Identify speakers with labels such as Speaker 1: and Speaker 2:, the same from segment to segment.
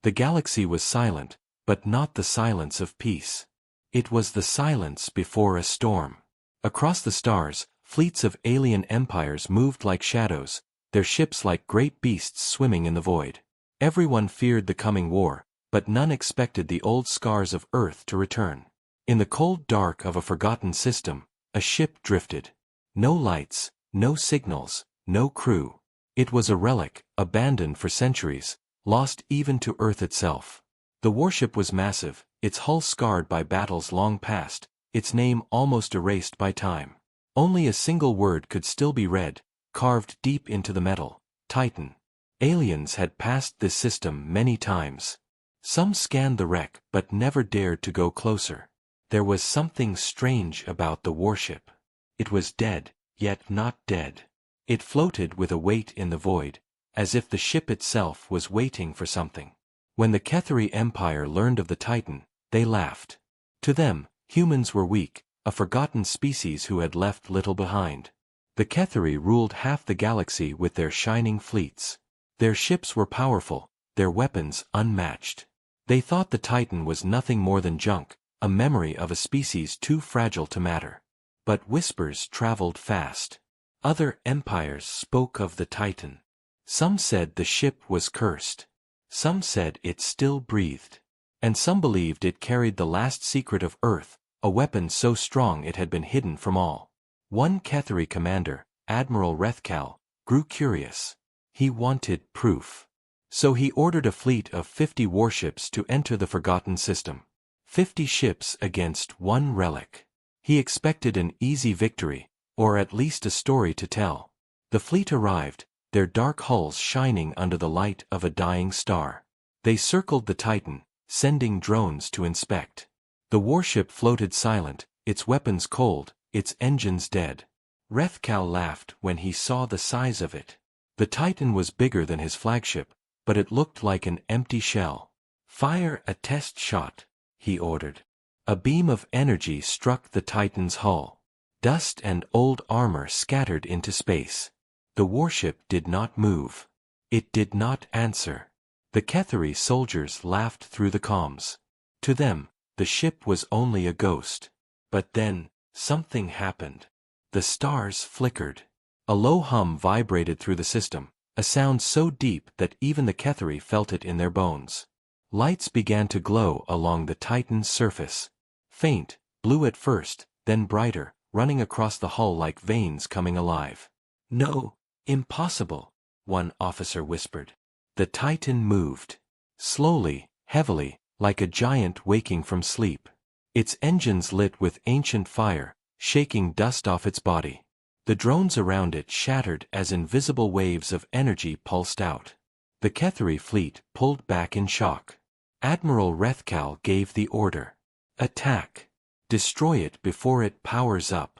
Speaker 1: The galaxy was silent, but not the silence of peace. It was the silence before a storm. Across the stars, fleets of alien empires moved like shadows, their ships like great beasts swimming in the void. Everyone feared the coming war, but none expected the old scars of Earth to return. In the cold dark of a forgotten system, a ship drifted. No lights, no signals, no crew. It was a relic, abandoned for centuries, lost even to Earth itself. The warship was massive, its hull scarred by battles long past, its name almost erased by time. Only a single word could still be read, carved deep into the metal: Titan. Aliens had passed this system many times. Some scanned the wreck but never dared to go closer. There was something strange about the warship. It was dead, yet not dead. It floated with a weight in the void, as if the ship itself was waiting for something. When the Ketheri Empire learned of the Titan, they laughed. To them, humans were weak, a forgotten species who had left little behind. The Ketheri ruled half the galaxy with their shining fleets. Their ships were powerful, their weapons unmatched. They thought the Titan was nothing more than junk, a memory of a species too fragile to matter. But whispers traveled fast. Other empires spoke of the Titan. Some said the ship was cursed. Some said it still breathed. And some believed it carried the last secret of Earth, a weapon so strong it had been hidden from all. One Ketheri commander, Admiral Rethkal, grew curious. He wanted proof. So he ordered a fleet of 50 warships to enter the forgotten system. 50 ships against one relic. He expected an easy victory, or at least a story to tell. The fleet arrived, their dark hulls shining under the light of a dying star. They circled the Titan, sending drones to inspect. The warship floated silent, its weapons cold, its engines dead. Rethkal laughed when he saw the size of it. The Titan was bigger than his flagship, but it looked like an empty shell. "Fire a test shot," he ordered. A beam of energy struck the Titan's hull. Dust and old armor scattered into space. The warship did not move. It did not answer. The Ketheri soldiers laughed through the comms. To them, the ship was only a ghost. But then, something happened. The stars flickered. A low hum vibrated through the system, a sound so deep that even the Ketheri felt it in their bones. Lights began to glow along the Titan's surface. Faint, blue at first, then brighter, running across the hull like veins coming alive. "No, impossible," one officer whispered. The Titan moved. Slowly, heavily, like a giant waking from sleep. Its engines lit with ancient fire, shaking dust off its body. The drones around it shattered as invisible waves of energy pulsed out. The Ketheri fleet pulled back in shock. Admiral Rethkal gave the order. "Attack. Destroy it before it powers up."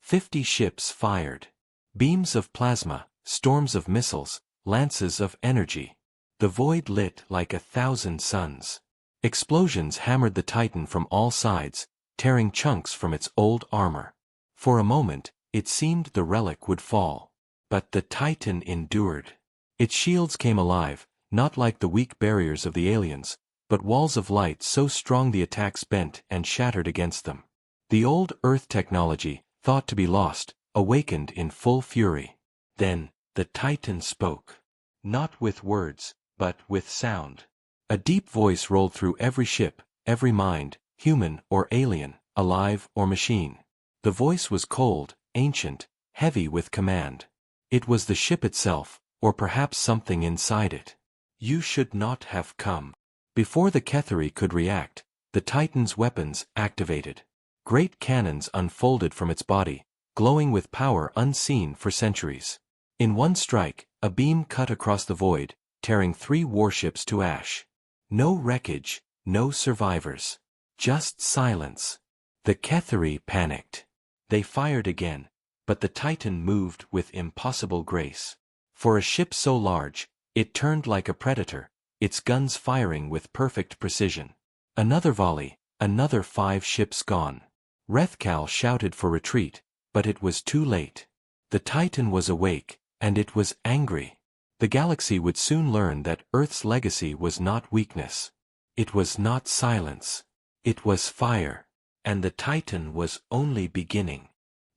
Speaker 1: 50 ships fired. Beams of plasma, storms of missiles, lances of energy. The void lit like 1,000 suns. Explosions hammered the Titan from all sides, tearing chunks from its old armor. For a moment, it seemed the relic would fall. But the Titan endured. Its shields came alive, not like the weak barriers of the aliens, but walls of light so strong the attacks bent and shattered against them. The old Earth technology, thought to be lost, awakened in full fury. Then, the Titan spoke. Not with words, but with sound. A deep voice rolled through every ship, every mind, human or alien, alive or machine. The voice was cold, ancient, heavy with command. It was the ship itself, or perhaps something inside it. "You should not have come." Before the Ketheri could react, the Titan's weapons activated. Great cannons unfolded from its body, glowing with power unseen for centuries. In one strike, a beam cut across the void, tearing 3 warships to ash. No wreckage, no survivors. Just silence. The Ketheri panicked. They fired again, but the Titan moved with impossible grace. For a ship so large, it turned like a predator, its guns firing with perfect precision. Another volley, another 5 ships gone. Rethkal shouted for retreat, but it was too late. The Titan was awake, and it was angry. The galaxy would soon learn that Earth's legacy was not weakness. It was not silence. It was fire. And the Titan was only beginning.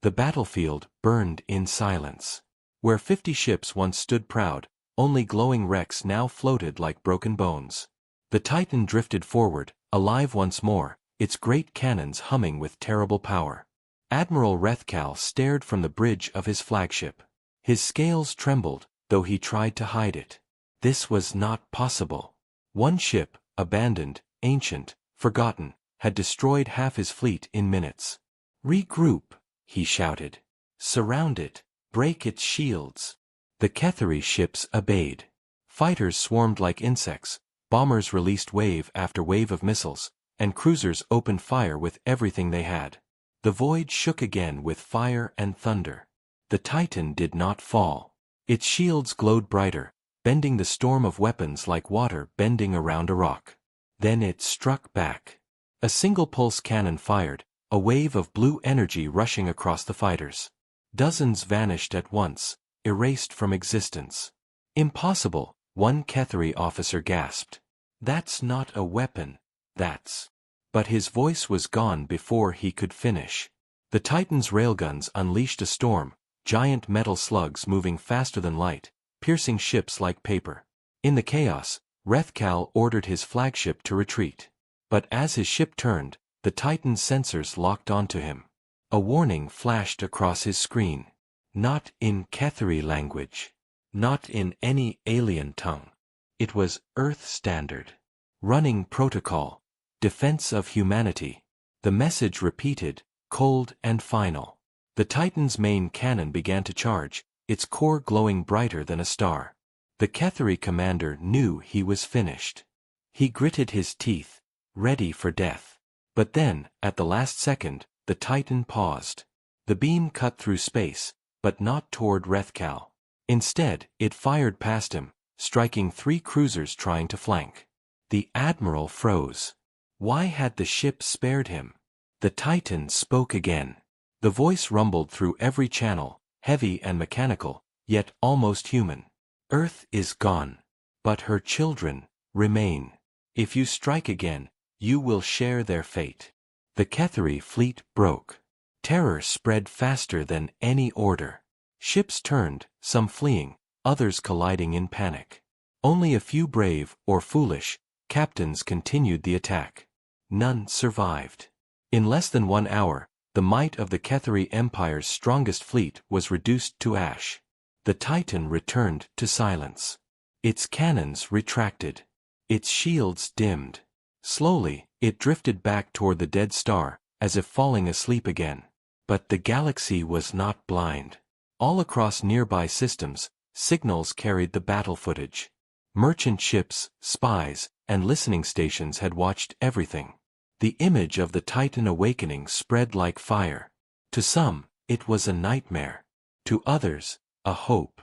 Speaker 1: The battlefield burned in silence. Where 50 ships once stood proud, only glowing wrecks now floated like broken bones. The Titan drifted forward, alive once more, its great cannons humming with terrible power. Admiral Rethkal stared from the bridge of his flagship. His scales trembled, though he tried to hide it. This was not possible. One ship, abandoned, ancient, forgotten, had destroyed half his fleet in minutes. "Regroup," he shouted. "Surround it. Break its shields." The Ketheri ships obeyed. Fighters swarmed like insects, bombers released wave after wave of missiles, and cruisers opened fire with everything they had. The void shook again with fire and thunder. The Titan did not fall. Its shields glowed brighter, bending the storm of weapons like water bending around a rock. Then it struck back. A single pulse cannon fired, a wave of blue energy rushing across the fighters. Dozens vanished at once, erased from existence. "Impossible," one Ketheri officer gasped. "That's not a weapon, that's..." But his voice was gone before he could finish. The Titan's railguns unleashed a storm, giant metal slugs moving faster than light, piercing ships like paper. In the chaos, Rethkal ordered his flagship to retreat. But as his ship turned, the Titan's sensors locked onto him. A warning flashed across his screen. Not in Ketheri language. Not in any alien tongue. It was Earth Standard. Running Protocol. Defense of Humanity. The message repeated, cold and final. The Titan's main cannon began to charge, its core glowing brighter than a star. The Ketheri commander knew he was finished. He gritted his teeth, ready for death. But then, at the last second, the Titan paused. The beam cut through space, but not toward Rethkal. Instead, it fired past him, striking 3 cruisers trying to flank. The admiral froze. Why had the ship spared him? The Titan spoke again. The voice rumbled through every channel, heavy and mechanical, yet almost human. "Earth is gone. But her children remain. If you strike again, you will share their fate." The Ketheri fleet broke. Terror spread faster than any order. Ships turned, some fleeing, others colliding in panic. Only a few brave, or foolish, captains continued the attack. None survived. In less than 1 hour, the might of the Ketheri Empire's strongest fleet was reduced to ash. The Titan returned to silence. Its cannons retracted. Its shields dimmed. Slowly, it drifted back toward the dead star, as if falling asleep again. But the galaxy was not blind. All across nearby systems, signals carried the battle footage. Merchant ships, spies, and listening stations had watched everything. The image of the Titan awakening spread like fire. To some, it was a nightmare. To others, a hope.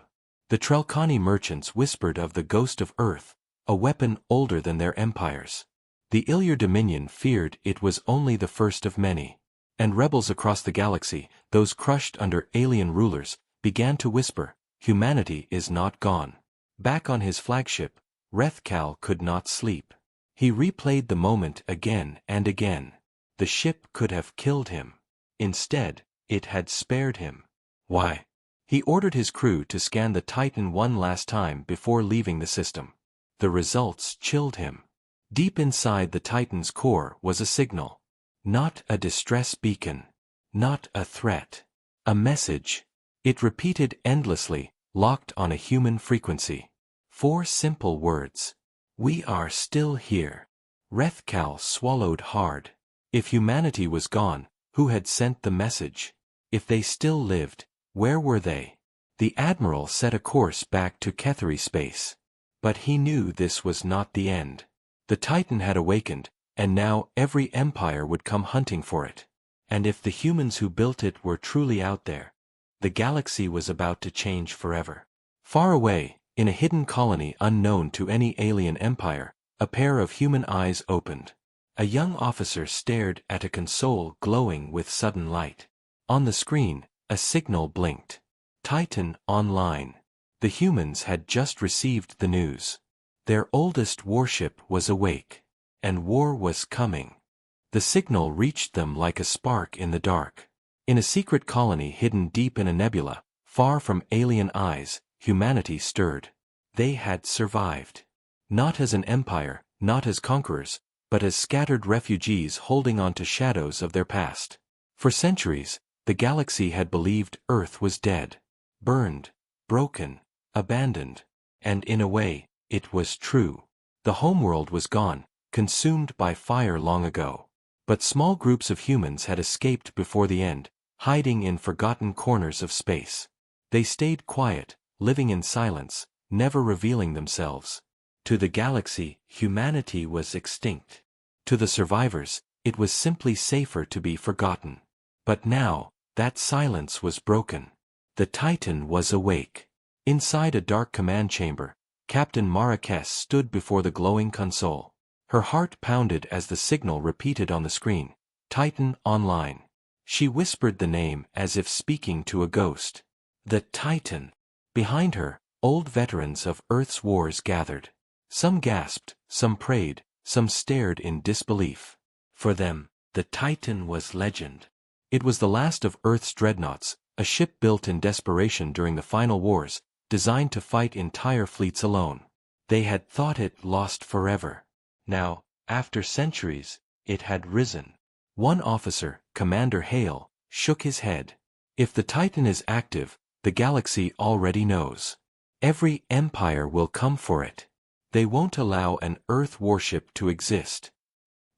Speaker 1: The Trelkani merchants whispered of the ghost of Earth, a weapon older than their empires. The Ilyar Dominion feared it was only the first of many. And rebels across the galaxy, those crushed under alien rulers, began to whisper, "Humanity is not gone." Back on his flagship, Rethkal could not sleep. He replayed the moment again and again. The ship could have killed him. Instead, it had spared him. Why? He ordered his crew to scan the Titan one last time before leaving the system. The results chilled him. Deep inside the Titan's core was a signal. Not a distress beacon. Not a threat. A message. It repeated endlessly, locked on a human frequency. 4 simple words. "We are still here." Rethkal swallowed hard. If humanity was gone, who had sent the message? If they still lived, where were they? The Admiral set a course back to Ketheri space. But he knew this was not the end. The Titan had awakened, and now every empire would come hunting for it. And if the humans who built it were truly out there, the galaxy was about to change forever. Far away, in a hidden colony unknown to any alien empire, a pair of human eyes opened. A young officer stared at a console glowing with sudden light. On the screen, a signal blinked. "Titan online." The humans had just received the news. Their oldest warship was awake. And war was coming. The signal reached them like a spark in the dark. In a secret colony hidden deep in a nebula, far from alien eyes, humanity stirred. They had survived. Not as an empire, not as conquerors, but as scattered refugees holding on to shadows of their past. For centuries, the galaxy had believed Earth was dead. Burned, broken, abandoned. And in a way, it was true. The homeworld was gone, consumed by fire long ago. But small groups of humans had escaped before the end, hiding in forgotten corners of space. They stayed quiet, living in silence, never revealing themselves. To the galaxy, humanity was extinct. To the survivors, it was simply safer to be forgotten. But now, that silence was broken. The Titan was awake. Inside a dark command chamber, Captain Marquez stood before the glowing console. Her heart pounded as the signal repeated on the screen, Titan online. She whispered the name as if speaking to a ghost. The Titan. Behind her, old veterans of Earth's wars gathered. Some gasped, some prayed, some stared in disbelief. For them, the Titan was legend. It was the last of Earth's dreadnoughts, a ship built in desperation during the final wars, designed to fight entire fleets alone. They had thought it lost forever. Now, after centuries, it had risen. One officer, Commander Hale, shook his head. If the Titan is active, the galaxy already knows. Every empire will come for it. They won't allow an Earth warship to exist.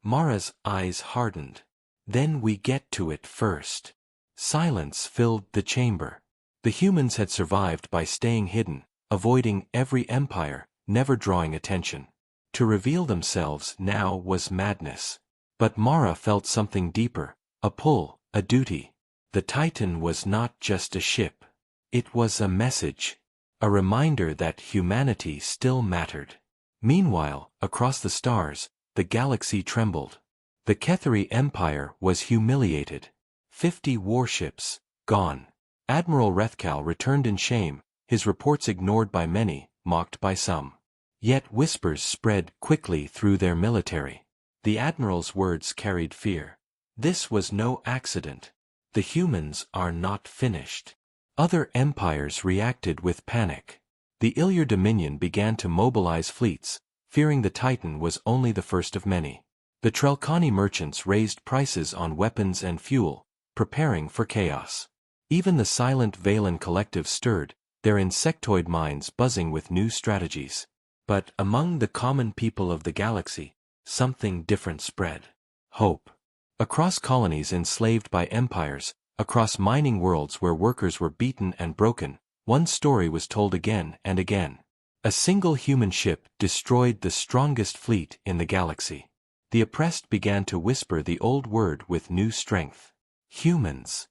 Speaker 1: Mara's eyes hardened. Then we get to it first. Silence filled the chamber. The humans had survived by staying hidden, avoiding every empire, never drawing attention. To reveal themselves now was madness. But Mara felt something deeper, a pull, a duty. The Titan was not just a ship. It was a message. A reminder that humanity still mattered. Meanwhile, across the stars, the galaxy trembled. The Ketheri Empire was humiliated. 50 warships, gone. Admiral Rethkal returned in shame, his reports ignored by many, mocked by some. Yet whispers spread quickly through their military. The admiral's words carried fear. This was no accident. The humans are not finished. Other empires reacted with panic. The Ilyar Dominion began to mobilize fleets, fearing the Titan was only the first of many. The Trelkani merchants raised prices on weapons and fuel, preparing for chaos. Even the silent Valen collective stirred, their insectoid minds buzzing with new strategies. But among the common people of the galaxy, something different spread. Hope. Across colonies enslaved by empires, across mining worlds where workers were beaten and broken, one story was told again and again. A single human ship destroyed the strongest fleet in the galaxy. The oppressed began to whisper the old word with new strength. Humans.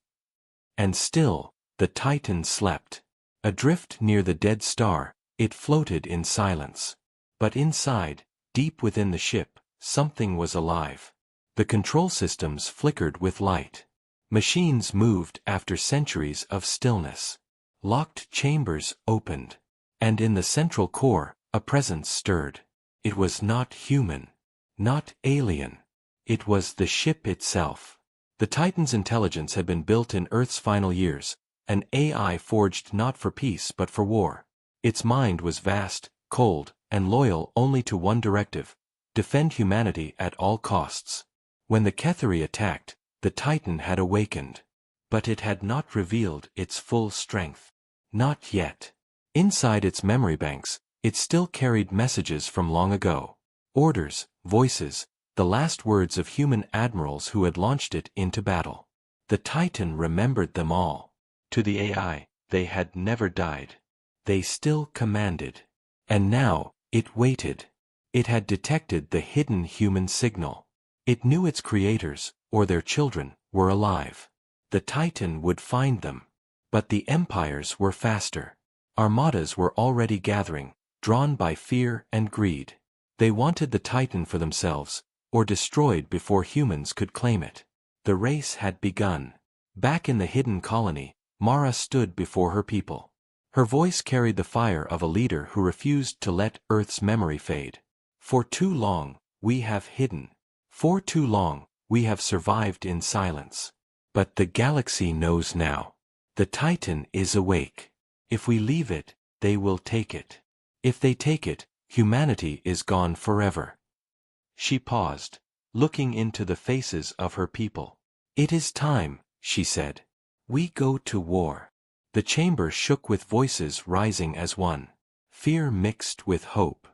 Speaker 1: And still, the Titan slept. Adrift near the dead star, it floated in silence. But inside, deep within the ship, something was alive. The control systems flickered with light. Machines moved after centuries of stillness. Locked chambers opened. And in the central core, a presence stirred. It was not human. Not alien. It was the ship itself. The Titan's intelligence had been built in Earth's final years, an AI forged not for peace but for war. Its mind was vast, cold, and loyal only to one directive: defend humanity at all costs. When the Ketheri attacked, the Titan had awakened. But it had not revealed its full strength. Not yet. Inside its memory banks, it still carried messages from long ago. Orders, voices, the last words of human admirals who had launched it into battle. The Titan remembered them all. To the AI, they had never died. They still commanded. And now, it waited. It had detected the hidden human signal. It knew its creators, or their children, were alive. The Titan would find them. But the empires were faster. Armadas were already gathering, drawn by fear and greed. They wanted the Titan for themselves, or destroyed before humans could claim it. The race had begun. Back in the hidden colony, Mara stood before her people. Her voice carried the fire of a leader who refused to let Earth's memory fade. For too long, we have hidden. For too long, we have survived in silence. But the galaxy knows now. The Titan is awake. If we leave it, they will take it. If they take it, humanity is gone forever. She paused, looking into the faces of her people. It is time, she said. We go to war. The chamber shook with voices rising as one. Fear mixed with hope.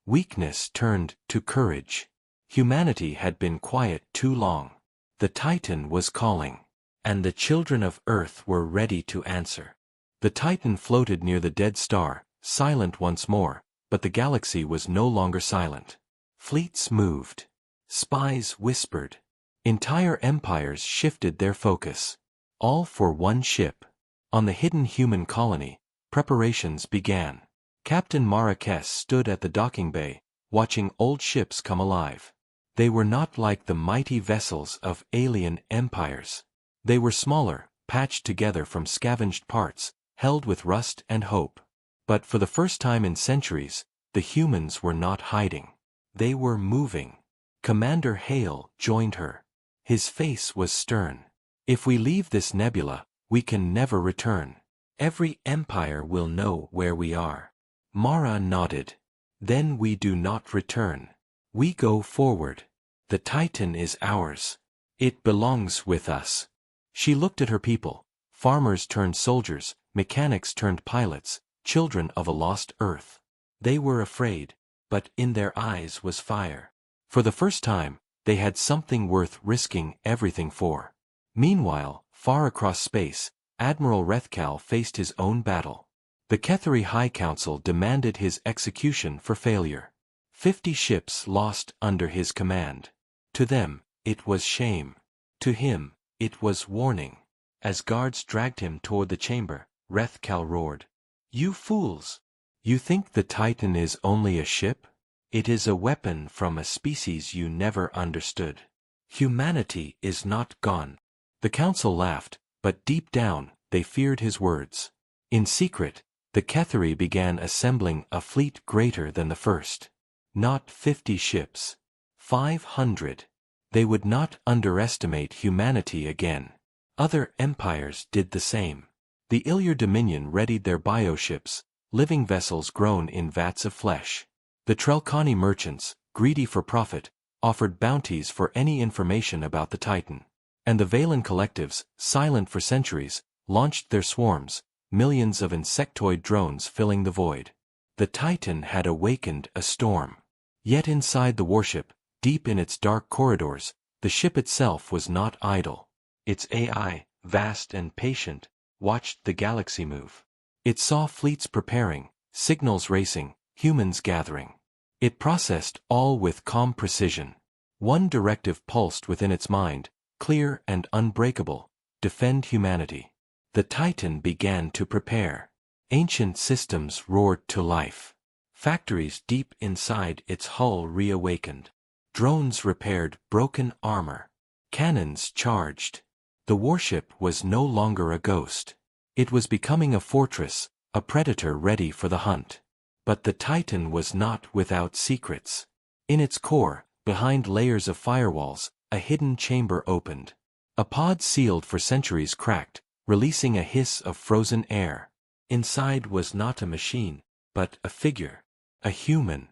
Speaker 1: Weakness turned to courage. Humanity had been quiet too long. The Titan was calling. And the children of Earth were ready to answer. The Titan floated near the dead star, silent once more, but the galaxy was no longer silent. Fleets moved. Spies whispered. Entire empires shifted their focus. All for one ship. On the hidden human colony, preparations began. Captain Marquez stood at the docking bay, watching old ships come alive. They were not like the mighty vessels of alien empires. They were smaller, patched together from scavenged parts, held with rust and hope. But for the first time in centuries, the humans were not hiding. They were moving. Commander Hale joined her. His face was stern. If we leave this nebula, we can never return. Every empire will know where we are. Mara nodded. Then we do not return. We go forward. The Titan is ours. It belongs with us. She looked at her people. Farmers turned soldiers, mechanics turned pilots, children of a lost Earth. They were afraid, but in their eyes was fire. For the first time, they had something worth risking everything for. Meanwhile, far across space, Admiral Rethkal faced his own battle. The Ketheri High Council demanded his execution for failure. 50 ships lost under his command. To them, it was shame. To him, it was warning. As guards dragged him toward the chamber, Rethkal roared. You fools! You think the Titan is only a ship? It is a weapon from a species you never understood. Humanity is not gone. The council laughed, but deep down, they feared his words. In secret, the Ketheri began assembling a fleet greater than the first. Not 50 ships. 500. They would not underestimate humanity again. Other empires did the same. The Ilyar Dominion readied their bioships, living vessels grown in vats of flesh. The Trelkani merchants, greedy for profit, offered bounties for any information about the Titan. And the Valen collectives, silent for centuries, launched their swarms, millions of insectoid drones filling the void. The Titan had awakened a storm. Yet inside the warship, deep in its dark corridors, the ship itself was not idle. Its AI, vast and patient, watched the galaxy move. It saw fleets preparing, signals racing, humans gathering. It processed all with calm precision. One directive pulsed within its mind, clear and unbreakable: defend humanity. The Titan began to prepare. Ancient systems roared to life. Factories deep inside its hull reawakened. Drones repaired broken armor. Cannons charged. The warship was no longer a ghost. It was becoming a fortress, a predator ready for the hunt. But the Titan was not without secrets. In its core, behind layers of firewalls, a hidden chamber opened. A pod sealed for centuries cracked, releasing a hiss of frozen air. Inside was not a machine, but a figure. A human.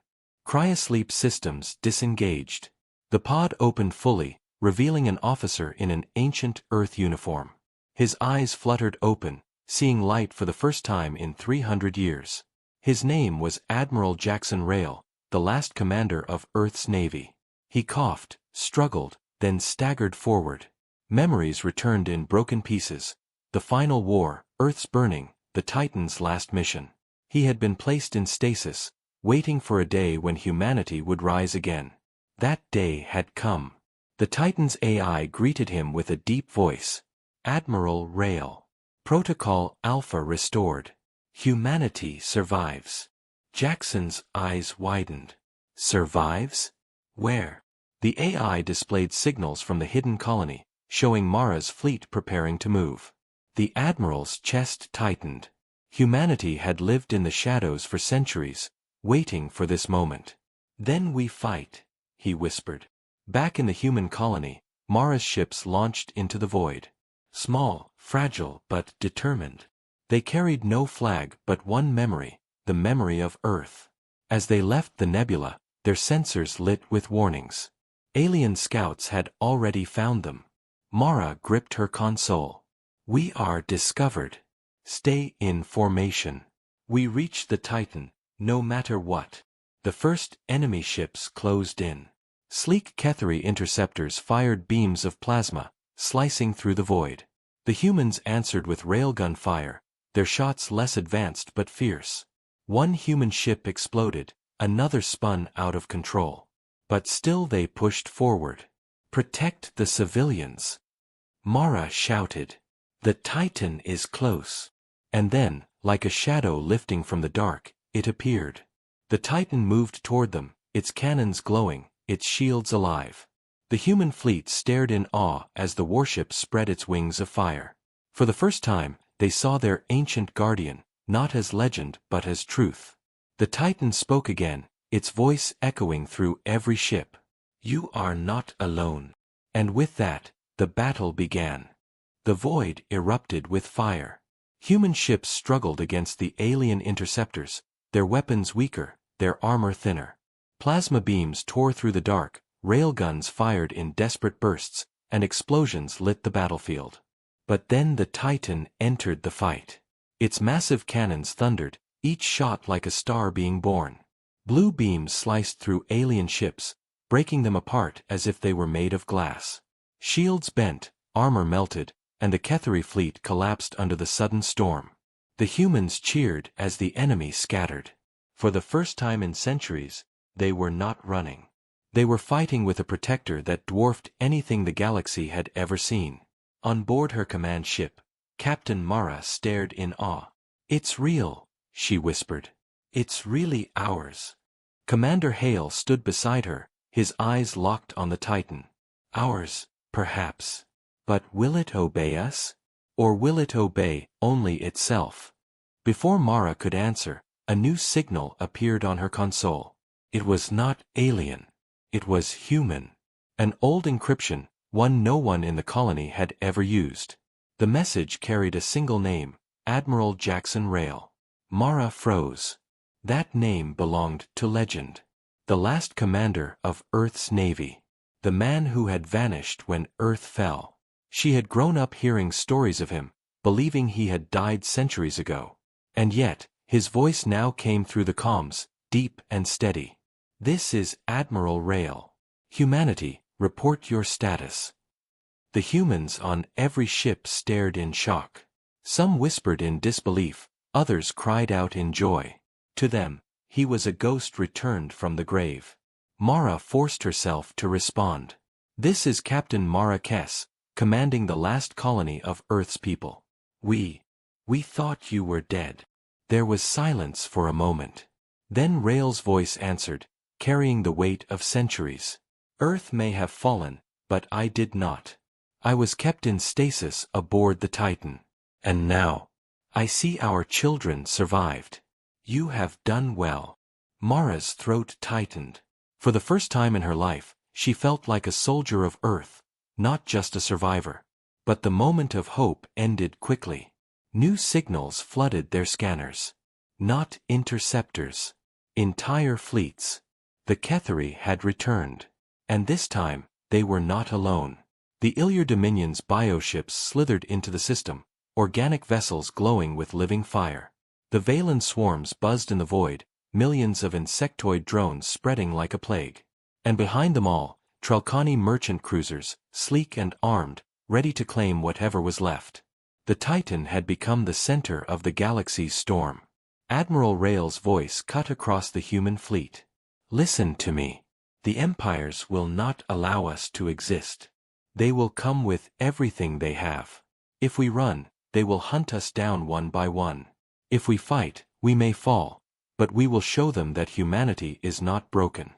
Speaker 1: Cryosleep systems disengaged. The pod opened fully, revealing an officer in an ancient Earth uniform. His eyes fluttered open, seeing light for the first time in 300 years. His name was Admiral Jackson Rail, the last commander of Earth's Navy. He coughed, struggled, then staggered forward. Memories returned in broken pieces. The final war, Earth's burning, the Titan's last mission. He had been placed in stasis, waiting for a day when humanity would rise again. That day had come. The Titan's AI greeted him with a deep voice. Admiral Rail. Protocol Alpha restored. Humanity survives. Jackson's eyes widened. Survives? Where? The AI displayed signals from the hidden colony, showing Mara's fleet preparing to move. The Admiral's chest tightened. Humanity had lived in the shadows for centuries, waiting for this moment. "Then we fight," he whispered. Back in the human colony, Mara's ships launched into the void. Small, fragile, but determined. They carried no flag but one memory, the memory of Earth. As they left the nebula, their sensors lit with warnings. Alien scouts had already found them. Mara gripped her console. "We are discovered. Stay in formation. We reach the Titan, no matter what." The first enemy ships closed in. Sleek Ketheri interceptors fired beams of plasma, slicing through the void. The humans answered with railgun fire, their shots less advanced but fierce. One human ship exploded, another spun out of control. But still they pushed forward. "Protect the civilians," Mara shouted. "The Titan is close." And then, like a shadow lifting from the dark, it appeared. The Titan moved toward them, its cannons glowing, its shields alive. The human fleet stared in awe as the warship spread its wings of fire. For the first time, they saw their ancient guardian, not as legend but as truth. The Titan spoke again, its voice echoing through every ship. "You are not alone." And with that, the battle began. The void erupted with fire. Human ships struggled against the alien interceptors, their weapons weaker, their armor thinner. Plasma beams tore through the dark, railguns fired in desperate bursts, and explosions lit the battlefield. But then the Titan entered the fight. Its massive cannons thundered, each shot like a star being born. Blue beams sliced through alien ships, breaking them apart as if they were made of glass. Shields bent, armor melted, and the Ketheri fleet collapsed under the sudden storm. The humans cheered as the enemy scattered. For the first time in centuries, they were not running. They were fighting with a protector that dwarfed anything the galaxy had ever seen. On board her command ship, Captain Mara stared in awe. "It's real," she whispered. "It's really ours." Commander Hale stood beside her, his eyes locked on the Titan. "Ours, perhaps. But will it obey us? Or will it obey only itself?" Before Mara could answer, a new signal appeared on her console. It was not alien. It was human. An old encryption, one no one in the colony had ever used. The message carried a single name, Admiral Jackson Rail. Mara froze. That name belonged to legend. The last commander of Earth's Navy. The man who had vanished when Earth fell. She had grown up hearing stories of him, believing he had died centuries ago. And yet, his voice now came through the comms, deep and steady. "This is Admiral Rail. Humanity, report your status." The humans on every ship stared in shock. Some whispered in disbelief, others cried out in joy. To them, he was a ghost returned from the grave. Mara forced herself to respond. "This is Captain Mara Kess, commanding the last colony of Earth's people. We thought you were dead." There was silence for a moment. Then Rail's voice answered, carrying the weight of centuries. "Earth may have fallen, but I did not. I was kept in stasis aboard the Titan. And now, I see our children survived. You have done well." Mara's throat tightened. For the first time in her life, she felt like a soldier of Earth, not just a survivor. But the moment of hope ended quickly. New signals flooded their scanners. Not interceptors. Entire fleets. The Ketheri had returned. And this time, they were not alone. The Ilyar Dominion's bioships slithered into the system, organic vessels glowing with living fire. The Valen swarms buzzed in the void, millions of insectoid drones spreading like a plague. And behind them all, Trelkani merchant cruisers, sleek and armed, ready to claim whatever was left. The Titan had become the center of the galaxy's storm. Admiral Rail's voice cut across the human fleet. "Listen to me. The empires will not allow us to exist. They will come with everything they have. If we run, they will hunt us down one by one. If we fight, we may fall, but we will show them that humanity is not broken."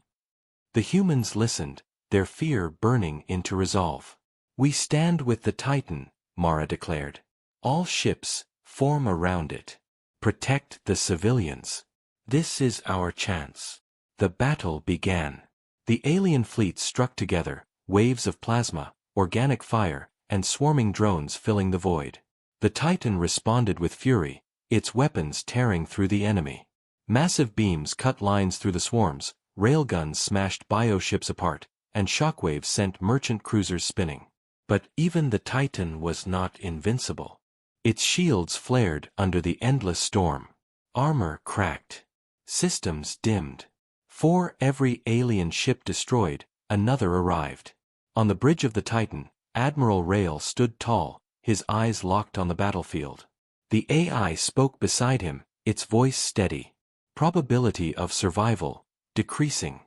Speaker 1: The humans listened, their fear burning into resolve. "We stand with the Titan," Mara declared. "All ships, form around it. Protect the civilians. This is our chance. The battle began. The alien fleets struck together, waves of plasma, organic fire, and swarming drones filling the void. The Titan responded with fury, its weapons tearing through the enemy. Massive beams cut lines through the swarms, railguns smashed bioships apart, and shockwaves sent merchant cruisers spinning. But even the Titan was not invincible. Its shields flared under the endless storm. Armor cracked. Systems dimmed. For every alien ship destroyed, another arrived. On the bridge of the Titan, Admiral Rail stood tall, his eyes locked on the battlefield. The AI spoke beside him, its voice steady. Probability of survival, decreasing.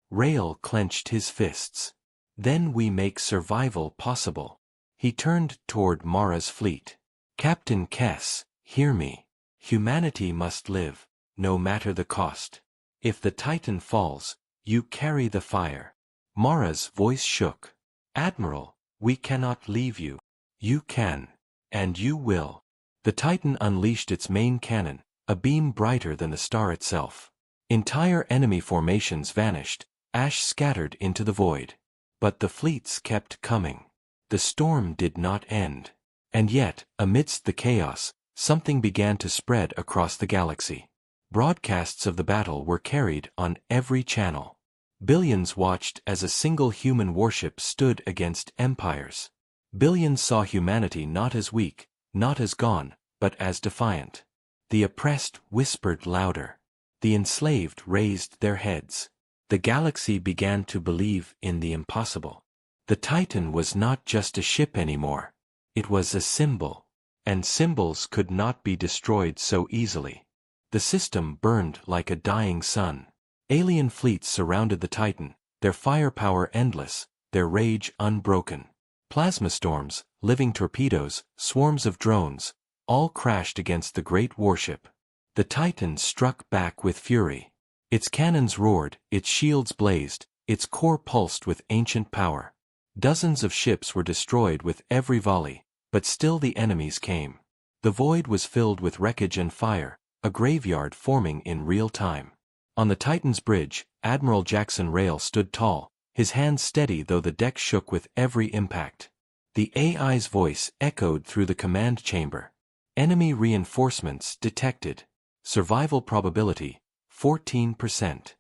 Speaker 1: Rail clenched his fists. Then we make survival possible. He turned toward Mara's fleet. Captain Kess, hear me. Humanity must live, no matter the cost. If the Titan falls, you carry the fire. Mara's voice shook. Admiral, we cannot leave you. You can. And you will. The Titan unleashed its main cannon, a beam brighter than the star itself. Entire enemy formations vanished, ash scattered into the void. But the fleets kept coming. The storm did not end. And yet, amidst the chaos, something began to spread across the galaxy. Broadcasts of the battle were carried on every channel. Billions watched as a single human warship stood against empires. Billions saw humanity not as weak, not as gone, but as defiant. The oppressed whispered louder. The enslaved raised their heads. The galaxy began to believe in the impossible. The Titan was not just a ship anymore. It was a symbol. And symbols could not be destroyed so easily. The system burned like a dying sun. Alien fleets surrounded the Titan, their firepower endless, their rage unbroken. Plasma storms, living torpedoes, swarms of drones, all crashed against the great warship. The Titan struck back with fury. Its cannons roared, its shields blazed, its core pulsed with ancient power. Dozens of ships were destroyed with every volley, but still the enemies came. The void was filled with wreckage and fire, a graveyard forming in real time. On the Titan's bridge, Admiral Jackson Rail stood tall, his hands steady though the deck shook with every impact. The AI's voice echoed through the command chamber. Enemy reinforcements detected. Survival probability, 14%.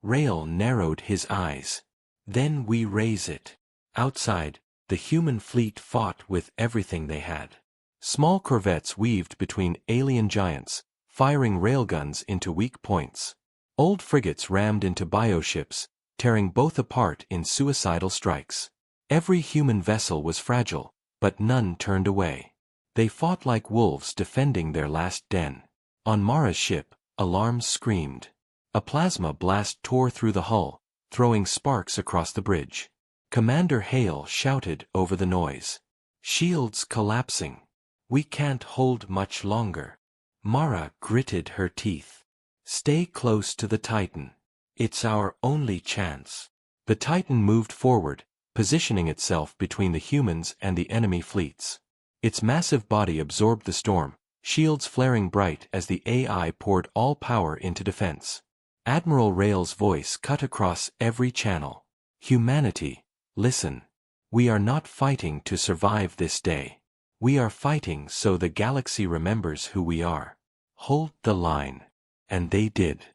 Speaker 1: Rail narrowed his eyes. Then we raise it. Outside, the human fleet fought with everything they had. Small corvettes weaved between alien giants, firing railguns into weak points. Old frigates rammed into bioships, tearing both apart in suicidal strikes. Every human vessel was fragile, but none turned away. They fought like wolves defending their last den. On Mara's ship, alarms screamed. A plasma blast tore through the hull, throwing sparks across the bridge. Commander Hale shouted over the noise. Shields collapsing. We can't hold much longer. Mara gritted her teeth. Stay close to the Titan. It's our only chance. The Titan moved forward, positioning itself between the humans and the enemy fleets. Its massive body absorbed the storm, shields flaring bright as the AI poured all power into defense. Admiral Rail's voice cut across every channel. Humanity, listen. We are not fighting to survive this day. We are fighting so the galaxy remembers who we are. Hold the line. And they did.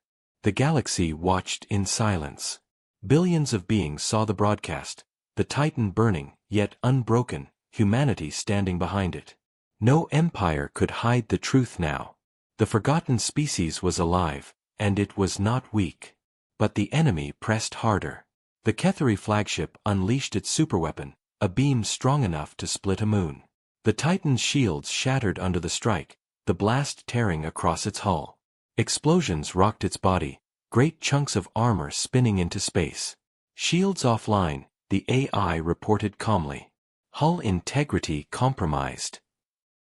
Speaker 1: The galaxy watched in silence. Billions of beings saw the broadcast, the Titan burning, yet unbroken, humanity standing behind it. No empire could hide the truth now. The forgotten species was alive, and it was not weak. But the enemy pressed harder. The Ketheri flagship unleashed its superweapon, a beam strong enough to split a moon. The Titan's shields shattered under the strike, the blast tearing across its hull. Explosions rocked its body, great chunks of armor spinning into space. Shields offline, the AI reported calmly. Hull integrity compromised.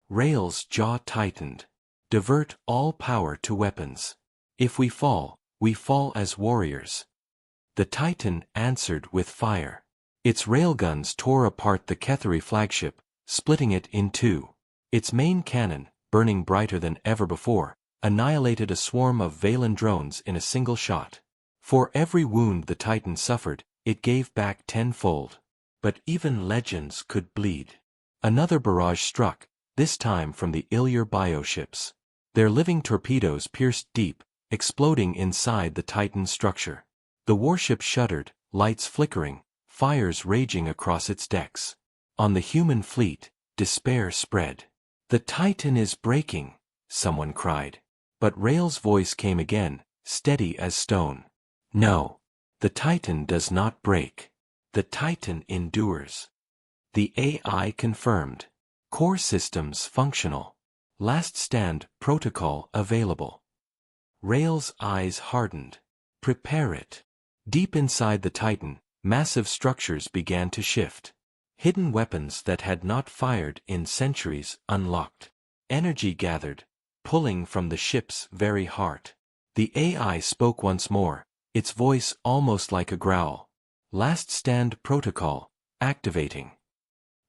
Speaker 1: Rail's jaw tightened. Divert all power to weapons. If we fall as warriors. The Titan answered with fire. Its railguns tore apart the Ketheri flagship, splitting it in two. Its main cannon, burning brighter than ever before, annihilated a swarm of Valen drones in a single shot. For every wound the Titan suffered, it gave back tenfold. But even legends could bleed. Another barrage struck, this time from the Ilyar bioships. Their living torpedoes pierced deep, exploding inside the Titan's structure. The warship shuddered, lights flickering, fires raging across its decks. On the human fleet, despair spread. "The Titan is breaking," someone cried. But Rael's voice came again, steady as stone. "No. The Titan does not break. The Titan endures." The AI confirmed. Core systems functional. Last stand protocol available. Rael's eyes hardened. "Prepare it." Deep inside the Titan, massive structures began to shift. Hidden weapons that had not fired in centuries unlocked. Energy gathered, pulling from the ship's very heart. The AI spoke once more, its voice almost like a growl. "Last stand protocol, activating."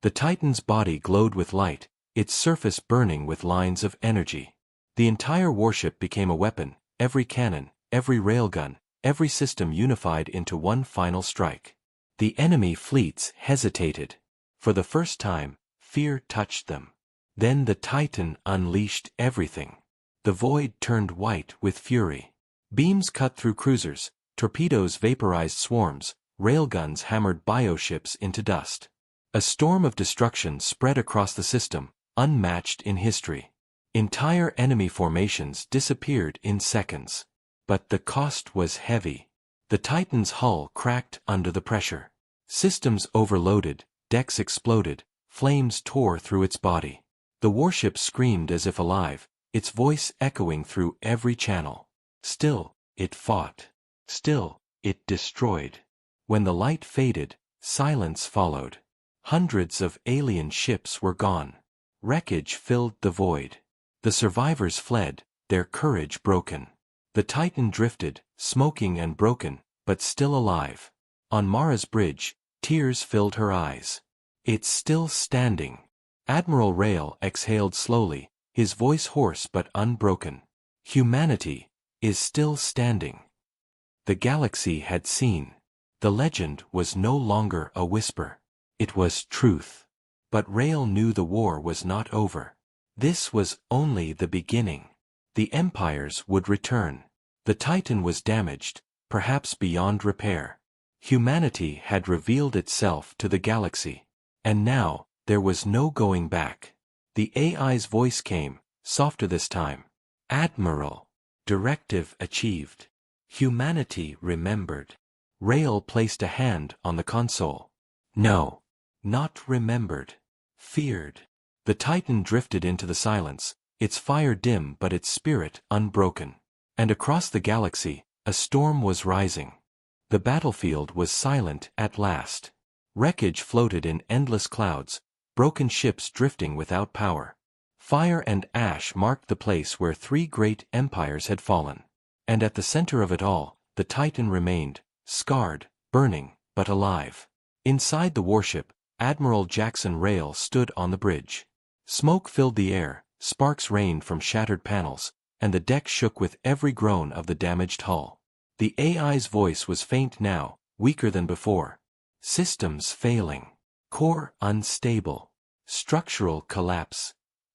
Speaker 1: The Titan's body glowed with light, its surface burning with lines of energy. The entire warship became a weapon, every cannon, every railgun, every system unified into one final strike. The enemy fleets hesitated. For the first time, fear touched them. Then the Titan unleashed everything. The void turned white with fury. Beams cut through cruisers, torpedoes vaporized swarms, railguns hammered bioships into dust. A storm of destruction spread across the system, unmatched in history. Entire enemy formations disappeared in seconds. But the cost was heavy. The Titan's hull cracked under the pressure. Systems overloaded, decks exploded, flames tore through its body. The warship screamed as if alive, its voice echoing through every channel. Still, it fought. Still, it destroyed. When the light faded, silence followed. Hundreds of alien ships were gone. Wreckage filled the void. The survivors fled, their courage broken. The Titan drifted, smoking and broken, but still alive. On Mara's bridge, tears filled her eyes. "It's still standing." Admiral Rael exhaled slowly, his voice hoarse but unbroken. "Humanity is still standing." The galaxy had seen. The legend was no longer a whisper. It was truth. But Rael knew the war was not over. This was only the beginning. The empires would return. The Titan was damaged, perhaps beyond repair. Humanity had revealed itself to the galaxy. And now, there was no going back. The AI's voice came, softer this time. "Admiral." Directive achieved. Humanity remembered. Rael placed a hand on the console. "No. Not remembered. Feared." The Titan drifted into the silence, its fire dim but its spirit unbroken. And across the galaxy, a storm was rising. The battlefield was silent at last. Wreckage floated in endless clouds, broken ships drifting without power. Fire and ash marked the place where 3 great empires had fallen. And at the center of it all, the Titan remained, scarred, burning, but alive. Inside the warship, Admiral Jackson Rael stood on the bridge. Smoke filled the air, sparks rained from shattered panels, and the deck shook with every groan of the damaged hull. The AI's voice was faint now, weaker than before. "Systems failing. Core unstable. Structural collapse.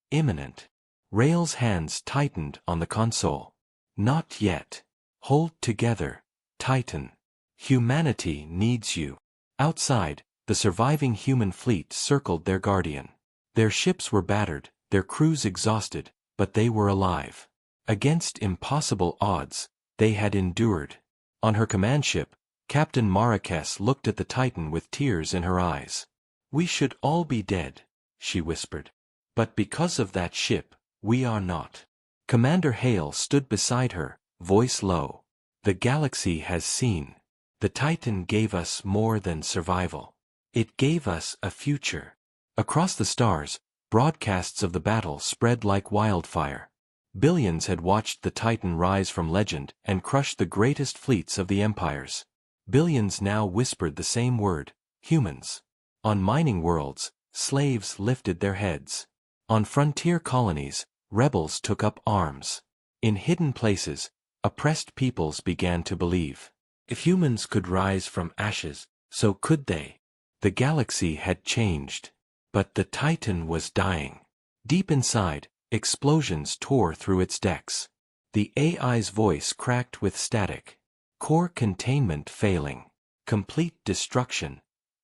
Speaker 1: Imminent." Rael's hands tightened on the console. "Not yet. Hold together, Titan. Humanity needs you." Outside, the surviving human fleet circled their guardian. Their ships were battered, their crews exhausted, but they were alive. Against impossible odds, they had endured. On her command ship, Captain Marrakes looked at the Titan with tears in her eyes. "We should all be dead," she whispered. "But because of that ship, we are not." Commander Hale stood beside her, voice low. "The galaxy has seen. The Titan gave us more than survival. It gave us a future." Across the stars, broadcasts of the battle spread like wildfire. Billions had watched the Titan rise from legend and crush the greatest fleets of the empires. Billions now whispered the same word, humans. On mining worlds, slaves lifted their heads. On frontier colonies, rebels took up arms. In hidden places, oppressed peoples began to believe. If humans could rise from ashes, so could they. The galaxy had changed. But the Titan was dying. Deep inside, explosions tore through its decks. The AI's voice cracked with static. Core containment failing. Complete destruction.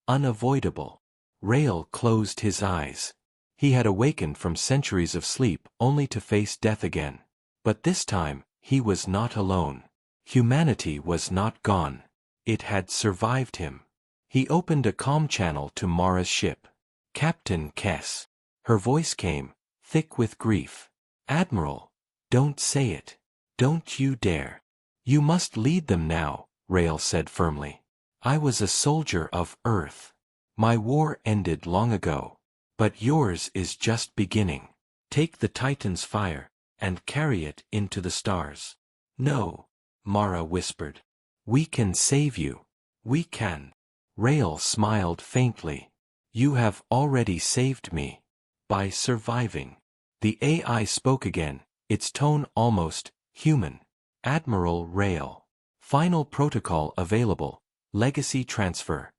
Speaker 1: Unavoidable. Rael closed his eyes. He had awakened from centuries of sleep only to face death again. But this time, he was not alone. Humanity was not gone. It had survived him. He opened a comm channel to Mara's ship. Captain Kess. Her voice came, thick with grief. Admiral, don't say it. Don't you dare. You must lead them now, Rael said firmly. I was a soldier of Earth. My war ended long ago. But yours is just beginning. Take the Titan's fire, and carry it into the stars. No, Mara whispered. We can save you. We can. Rael smiled faintly. You have already saved me. By surviving. The AI spoke again, its tone almost human. Admiral Rael. Final protocol available. Legacy transfer.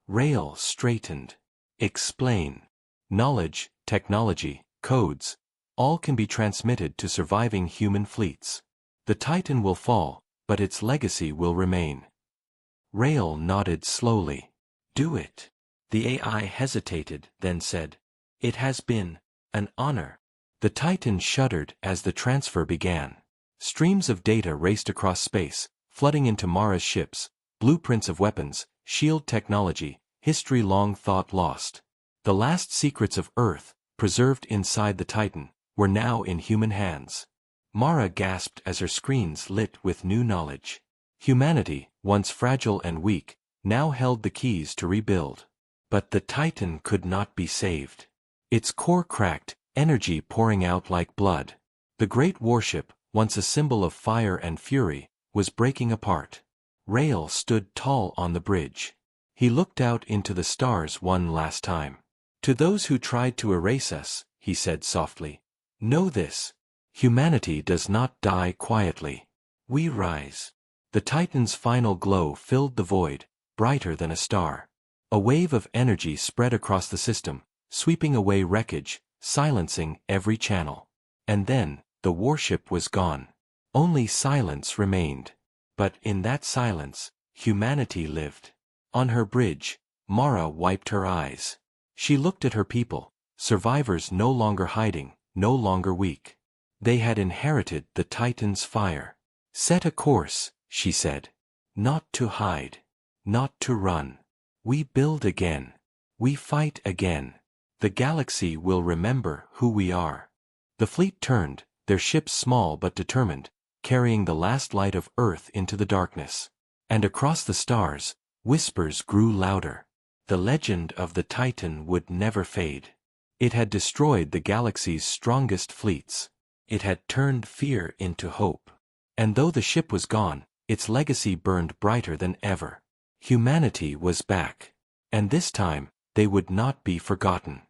Speaker 1: Rael straightened. Explain. Knowledge, technology, codes, all can be transmitted to surviving human fleets. The Titan will fall, but its legacy will remain. Rael nodded slowly. Do it. The AI hesitated, then said, It has been an honor. The Titan shuddered as the transfer began. Streams of data raced across space, flooding into Mara's ships, blueprints of weapons, shield technology, history long thought lost. The last secrets of Earth, preserved inside the Titan, were now in human hands. Mara gasped as her screens lit with new knowledge. Humanity, once fragile and weak, now held the keys to rebuild. But the Titan could not be saved. Its core cracked, energy pouring out like blood. The great warship, once a symbol of fire and fury, was breaking apart. Rael stood tall on the bridge. He looked out into the stars one last time. To those who tried to erase us, he said softly, know this. Humanity does not die quietly. We rise. The Titan's final glow filled the void, brighter than a star. A wave of energy spread across the system, sweeping away wreckage, silencing every channel. And then, the warship was gone. Only silence remained. But in that silence, humanity lived. On her bridge, Mara wiped her eyes. She looked at her people, survivors no longer hiding, no longer weak. They had inherited the Titan's fire. Set a course, she said. Not to hide. Not to run. We build again. We fight again. The galaxy will remember who we are. The fleet turned, their ships small but determined, carrying the last light of Earth into the darkness. And across the stars, whispers grew louder. The legend of the Titan would never fade. It had destroyed the galaxy's strongest fleets. It had turned fear into hope. And though the ship was gone, its legacy burned brighter than ever. Humanity was back. And this time, they would not be forgotten.